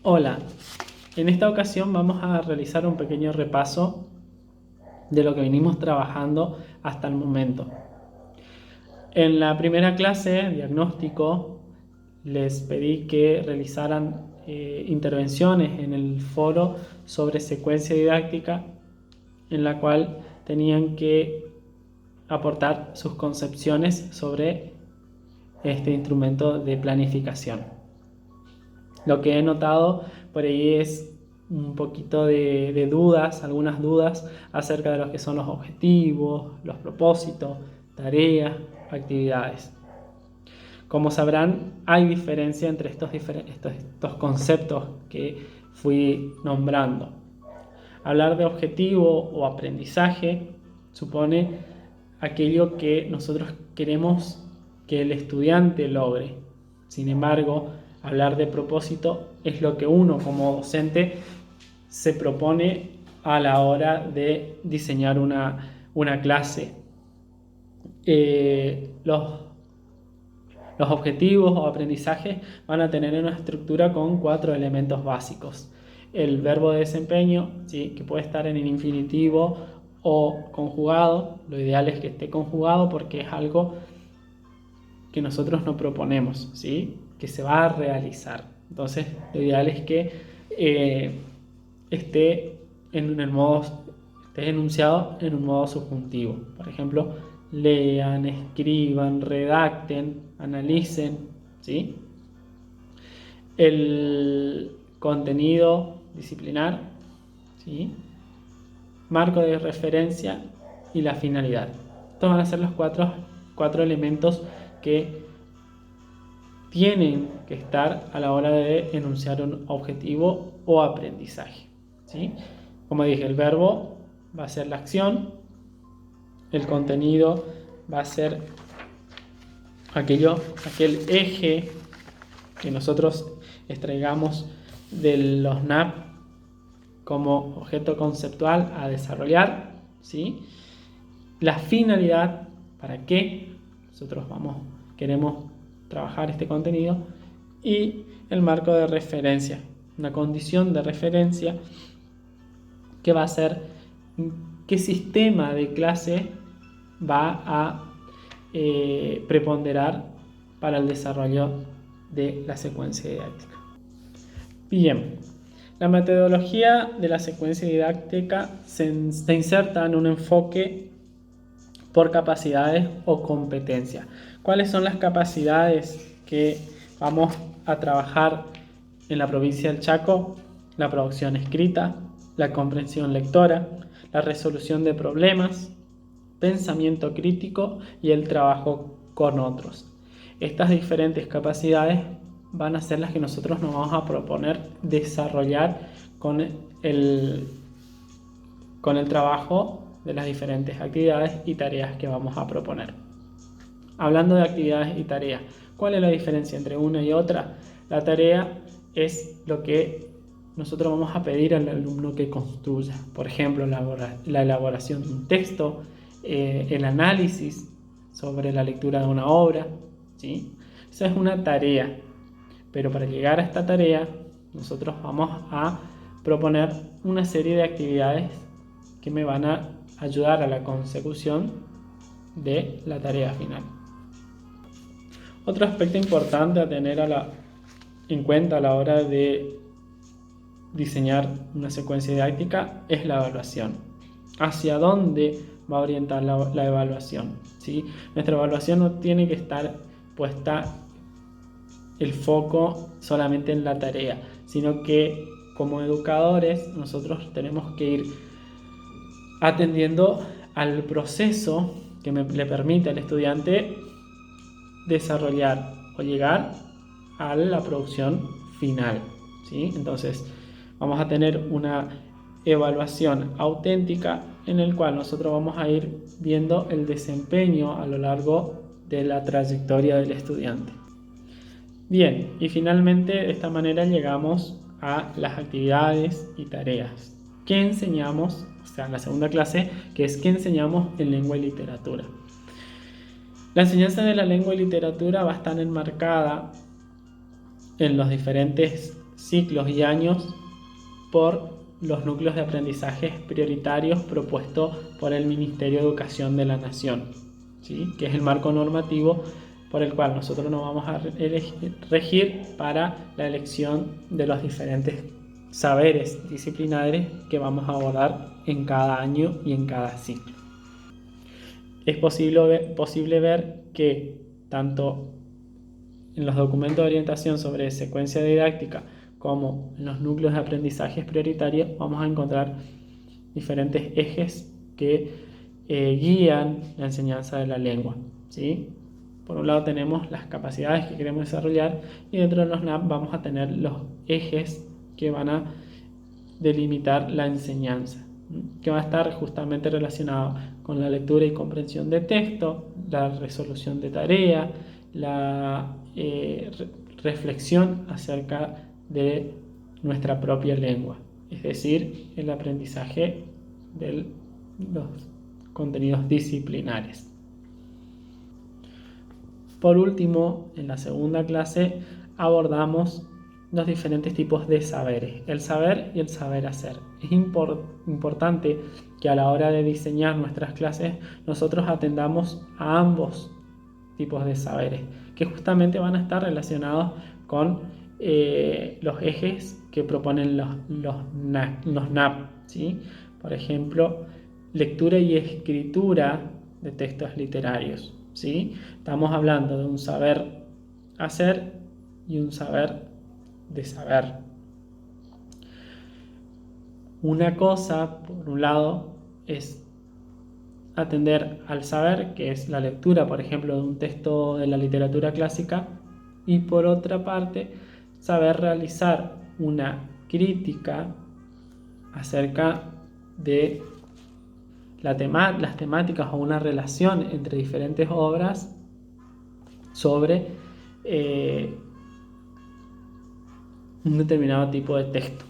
Hola, en esta ocasión vamos a realizar un pequeño repaso de lo que venimos trabajando hasta el momento. En la primera clase, diagnóstico, les pedí que realizaran intervenciones en el foro sobre secuencia didáctica, en la cual tenían que aportar sus concepciones sobre este instrumento de planificación. Lo que he notado por ahí es un poquito de dudas, algunas dudas acerca de lo que son los objetivos, los propósitos, tareas, actividades. Como sabrán, hay diferencia entre estos conceptos que fui nombrando. Hablar de objetivo o aprendizaje supone aquello que nosotros queremos que el estudiante logre. Sin embargo, hablar de propósito es lo que uno como docente se propone a la hora de diseñar una clase. Los objetivos o aprendizajes van a tener una estructura con 4 elementos básicos. El verbo de desempeño, ¿sí?, que puede estar en el infinitivo o conjugado. Lo ideal es que esté conjugado porque es algo que nosotros no proponemos, ¿sí?, que se va a realizar. Entonces, lo ideal es que esté enunciado en un modo subjuntivo. Por ejemplo, lean, escriban, redacten, analicen, ¿sí? El contenido disciplinar, ¿sí?, marco de referencia y la finalidad. Estos van a ser los cuatro elementos que tienen que estar a la hora de enunciar un objetivo o aprendizaje, ¿sí? Como dije, el verbo va a ser la acción, el contenido va a ser aquel eje que nosotros extraigamos de los NAP como objeto conceptual a desarrollar, ¿sí? La finalidad, para qué nosotros queremos trabajar este contenido, y el marco de referencia, una condición de referencia que va a ser qué sistema de clase va a preponderar para el desarrollo de la secuencia didáctica. Bien, la metodología de la secuencia didáctica se inserta en un enfoque por capacidades o competencias. ¿Cuáles son las capacidades que vamos a trabajar en la provincia del Chaco? La producción escrita, la comprensión lectora, la resolución de problemas, pensamiento crítico y el trabajo con otros. Estas diferentes capacidades van a ser las que nosotros nos vamos a proponer desarrollar con el trabajo de las diferentes actividades y tareas que vamos a proponer. Hablando de actividades y tareas, ¿cuál es la diferencia entre una y otra? La tarea es lo que nosotros vamos a pedir al alumno que construya. Por ejemplo, la elaboración de un texto, el análisis sobre la lectura de una obra, ¿sí? Esa es una tarea. Pero para llegar a esta tarea, nosotros vamos a proponer una serie de actividades que me van a ayudar a la consecución de la tarea final. Otro aspecto importante a tener en cuenta a la hora de diseñar una secuencia didáctica es la evaluación. ¿Hacia dónde va a orientar la evaluación? ¿Sí? Nuestra evaluación no tiene que estar puesta el foco solamente en la tarea, sino que como educadores nosotros tenemos que ir atendiendo al proceso que le permite al estudiante desarrollar o llegar a la producción final, ¿sí? Entonces vamos a tener una evaluación auténtica en el cual nosotros vamos a ir viendo el desempeño a lo largo de la trayectoria del estudiante. Bien, y finalmente de esta manera llegamos a las actividades y tareas. ¿Qué enseñamos? O sea, la segunda clase, que es ¿qué enseñamos en lengua y literatura? La enseñanza de la lengua y literatura va a estar enmarcada en los diferentes ciclos y años por los núcleos de aprendizaje prioritarios propuestos por el Ministerio de Educación de la Nación, ¿sí? Que es el marco normativo por el cual nosotros nos vamos a regir para la elección de los diferentes saberes disciplinares que vamos a abordar en cada año y en cada ciclo. Es posible ver que tanto en los documentos de orientación sobre secuencia didáctica como en los núcleos de aprendizajes prioritarios vamos a encontrar diferentes ejes que guían la enseñanza de la lengua, ¿sí? Por un lado tenemos las capacidades que queremos desarrollar y dentro de los NAP vamos a tener los ejes que van a delimitar la enseñanza, que va a estar justamente relacionado con la lectura y comprensión de texto, la resolución de tarea, la reflexión acerca de nuestra propia lengua, es decir, el aprendizaje de los contenidos disciplinares. Por último, en la segunda clase abordamos los diferentes tipos de saberes, el saber y el saber hacer. Es importante que a la hora de diseñar nuestras clases nosotros atendamos a ambos tipos de saberes, que justamente van a estar relacionados con los ejes que proponen los NAP, ¿sí? Por ejemplo, lectura y escritura de textos literarios, ¿sí? Estamos hablando de un saber hacer y un saber de saber. Una cosa, por un lado, es atender al saber, que es la lectura, por ejemplo, de un texto de la literatura clásica, y por otra parte, saber realizar una crítica acerca de las temáticas o una relación entre diferentes obras sobre un determinado tipo de texto.